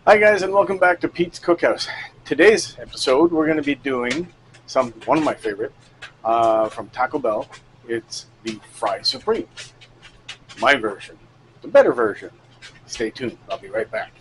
Hi guys, and welcome back to Pete's Cookhouse. Today's episode we're going to be doing one of my favorite from Taco Bell. It's the Fry Supreme. My version, the better version. Stay tuned. I'll be right back.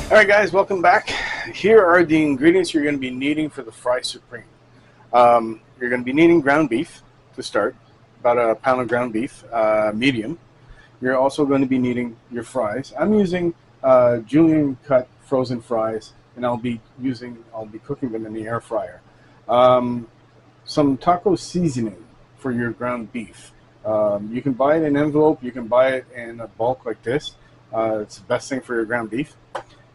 Alright guys, welcome back. Here are the ingredients you're going to be needing for the Fry Supreme. You're going to be needing ground beef to start, about a pound of ground beef, medium. You're also going to be needing your fries. I'm using julienne cut frozen fries, and I'll be cooking them in the air fryer. Some taco seasoning for your ground beef. You can buy it in an envelope, you can buy it in a bulk like this. It's the best thing for your ground beef.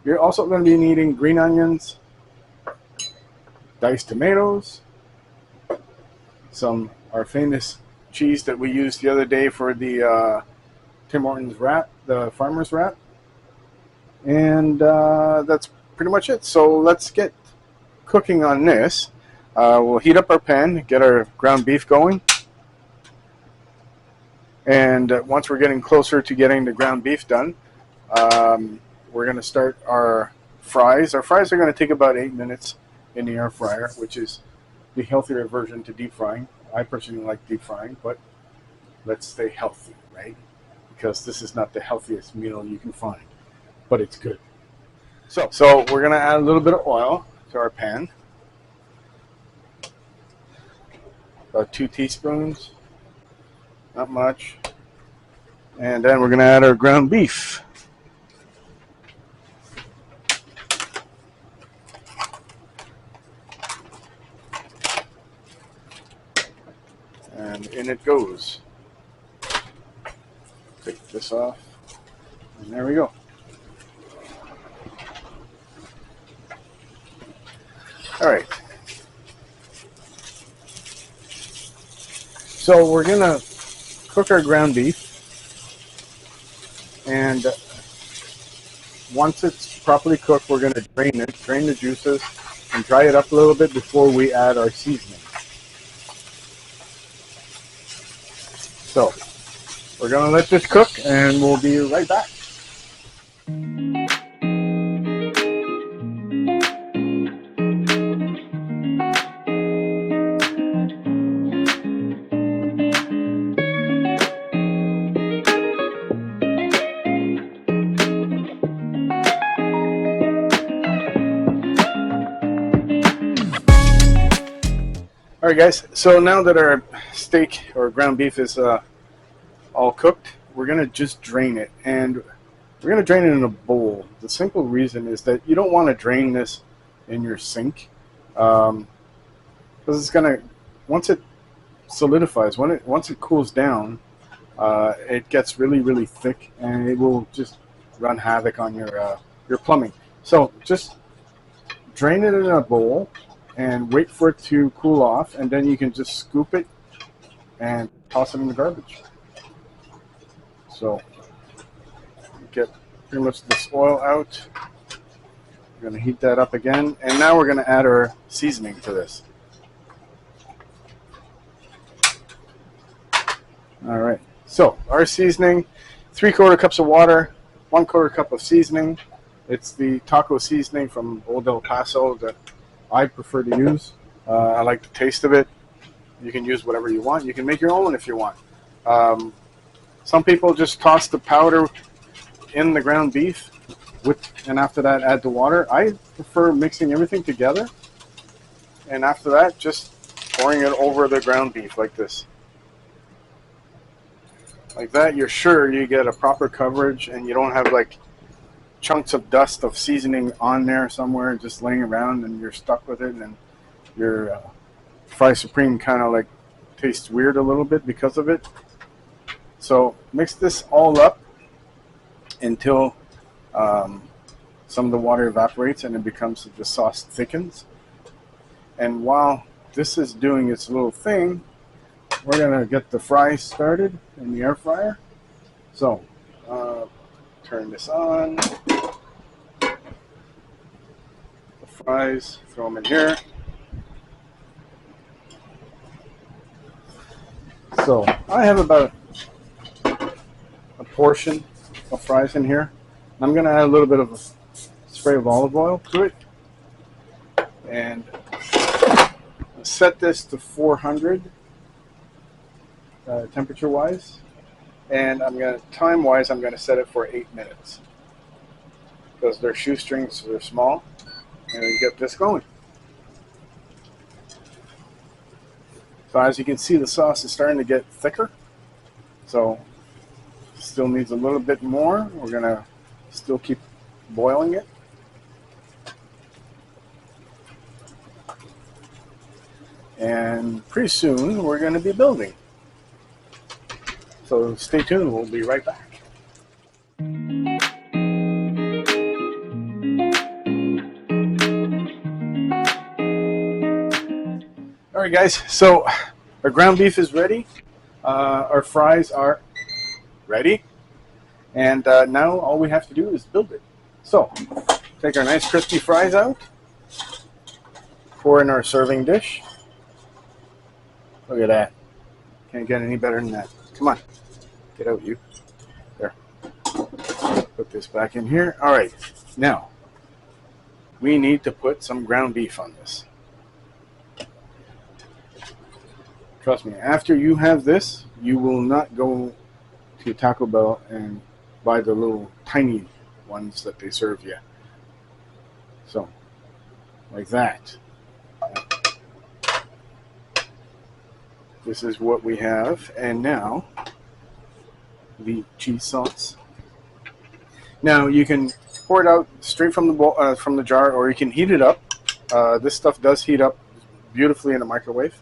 You're also going to be needing green onions, diced tomatoes, our famous cheese that we used the other day for the Tim Hortons wrap, the farmer's wrap, and that's pretty much it. So let's get cooking on this. We'll heat up our pan, get our ground beef going, and once we're getting closer to getting the ground beef done, we're going to start our fries. Our fries are going to take about 8 minutes in the air fryer, which is the healthier version to deep frying. I personally like deep frying, but let's stay healthy, right? Because this is not the healthiest meal you can find, but it's good. So we're going to add a little bit of oil to our pan. About 2 teaspoons, not much. And then we're going to add our ground beef. And in it goes. Take this off, and there we go. All right. So we're gonna cook our ground beef, and once it's properly cooked, we're gonna drain the juices, and dry it up a little bit before we add our seasoning. So we're going to let this cook, and we'll be right back. All right, guys, so now that our steak or ground beef is all cooked, we're going to just drain it, and we're going to drain it in a bowl. The simple reason is that you don't want to drain this in your sink, because it's going to, once it solidifies, once it cools down, it gets really, really thick, and it will just run havoc on your plumbing. So just drain it in a bowl and wait for it to cool off, and then you can just scoop it and toss it in the garbage. So get pretty much this oil out. We're going to heat that up again, and now we're going to add our seasoning to this. All right, so our seasoning: 3/4 cups of water, 1/4 cup of seasoning. It's the taco seasoning from Old El Paso that I prefer to use. I like the taste of it. You can use whatever you want. You can make your own if you want. Some people just toss the powder in the ground beef, and after that add the water. I prefer mixing everything together, and after that just pouring it over the ground beef like this. Like that, you're sure you get a proper coverage, and you don't have like chunks of dust of seasoning on there somewhere just laying around, and you're stuck with it, and your Fry Supreme kind of like tastes weird a little bit because of it. So mix this all up until some of the water evaporates and it becomes, the sauce thickens. And while this is doing its little thing, we're gonna get the fries started in the air fryer. So turn this on. fries, throw them in here. So I have about a portion of fries in here. I'm going to add a little bit of a spray of olive oil to it and set this to 400 temperature wise, and I'm going to time wise I'm going to set it for 8 minutes because they're shoestrings, so they're small, and we get this going. So as you can see, the sauce is starting to get thicker, so still needs a little bit more. We're going to still keep boiling it. And pretty soon we're going to be building. So stay tuned, we'll be right back. Alright guys, so our ground beef is ready. Our fries are ready. And now all we have to do is build it. So take our nice crispy fries out, pour in our serving dish. Look at that. Can't get any better than that. Come on. Get out, you. There. Put this back in here. All right. Now, we need to put some ground beef on this. Trust me, after you have this, you will not go to Taco Bell and buy the little tiny ones that they serve you. So, like that. This is what we have, and now the cheese sauce. Now you can pour it out straight from the bowl, from the jar, or you can heat it up. This stuff does heat up beautifully in a microwave,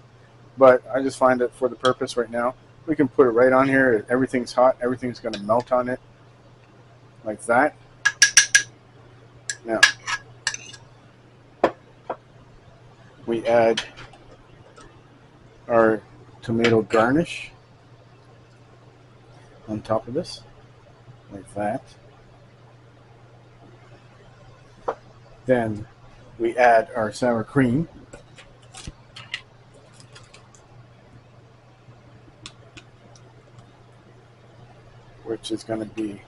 but I just find that for the purpose right now, we can put it right on here. Everything's hot. Everything's going to melt on it, like that. Now we add our tomato garnish on top of this, like that. Then we add our sour cream. Which is going to be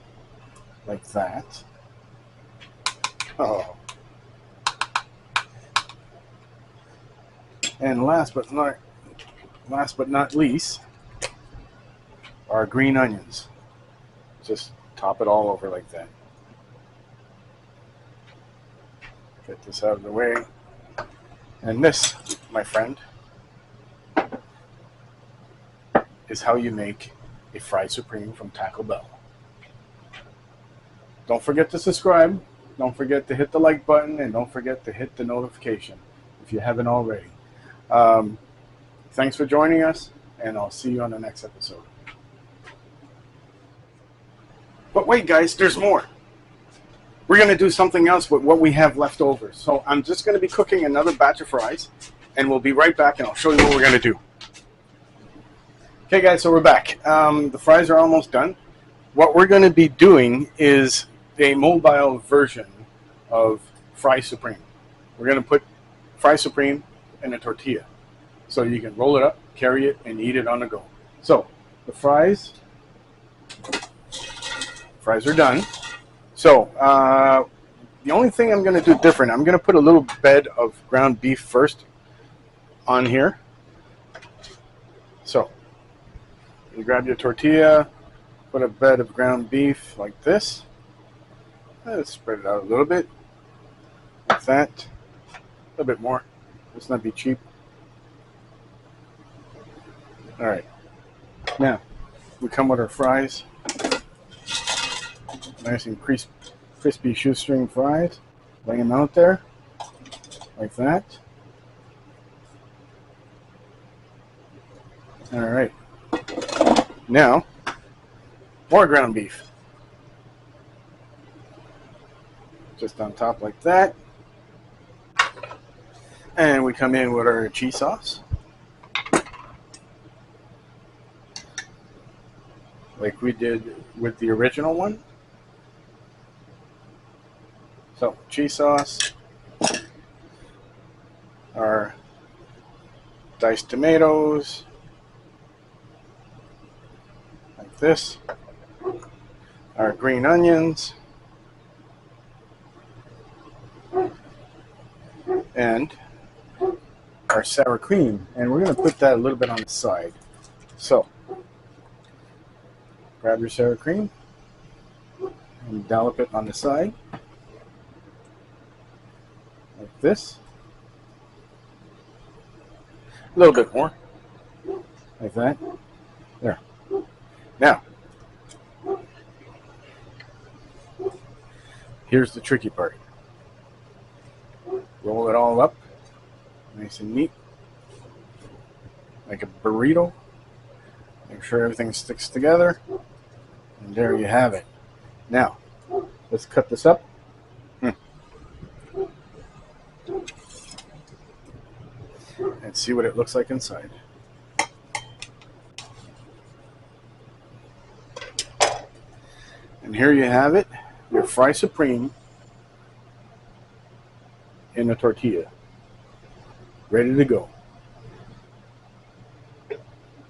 like that. Oh. And last but not least, our green onions. Just top it all over like that. Get this out of the way. And this, my friend, is how you make a fried supreme from Taco Bell. Don't forget to subscribe. Don't forget to hit the like button, and don't forget to hit the notification if you haven't already. Thanks for joining us, and I'll see you on the next episode. But wait, guys, there's more. We're going to do something else with what we have left over. So I'm just going to be cooking another batch of fries, and we'll be right back, and I'll show you what we're going to do. Okay, guys, so we're back. The fries are almost done. What we're going to be doing is a mobile version of Fry Supreme. We're going to put Fry Supreme in a tortilla, so you can roll it up, carry it, and eat it on the go. So the fries are done. So the only thing I'm going to do different, I'm going to put a little bed of ground beef first on here. So you grab your tortilla, put a bed of ground beef like this. Let's spread it out a little bit, like that. A little bit more. Let's not be cheap. All right. Now we come with our fries. Nice and crispy shoestring fries. Lay them out there like that. All right. Now, more ground beef. Just on top like that. And we come in with our cheese sauce. Like we did with the original one. So, cheese sauce. our diced tomatoes, like this, our green onions, and our sour cream. And we're going to put that a little bit on the side. So, grab your sour cream and dollop it on the side, like this. A little bit more, like that. There. Now, here's the tricky part. Roll it all up, nice and neat, like a burrito. Make sure everything sticks together, and there you have it. Now, let's cut this up. And see what it looks like inside. And here you have it, your Fry Supreme in a tortilla, ready to go.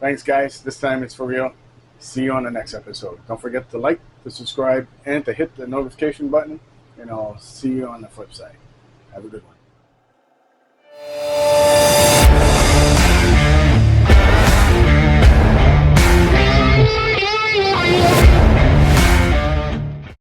Thanks, guys. This time it's for real. See you on the next episode. Don't forget to like, to subscribe, and to hit the notification button, and I'll see you on the flip side. Have a good one.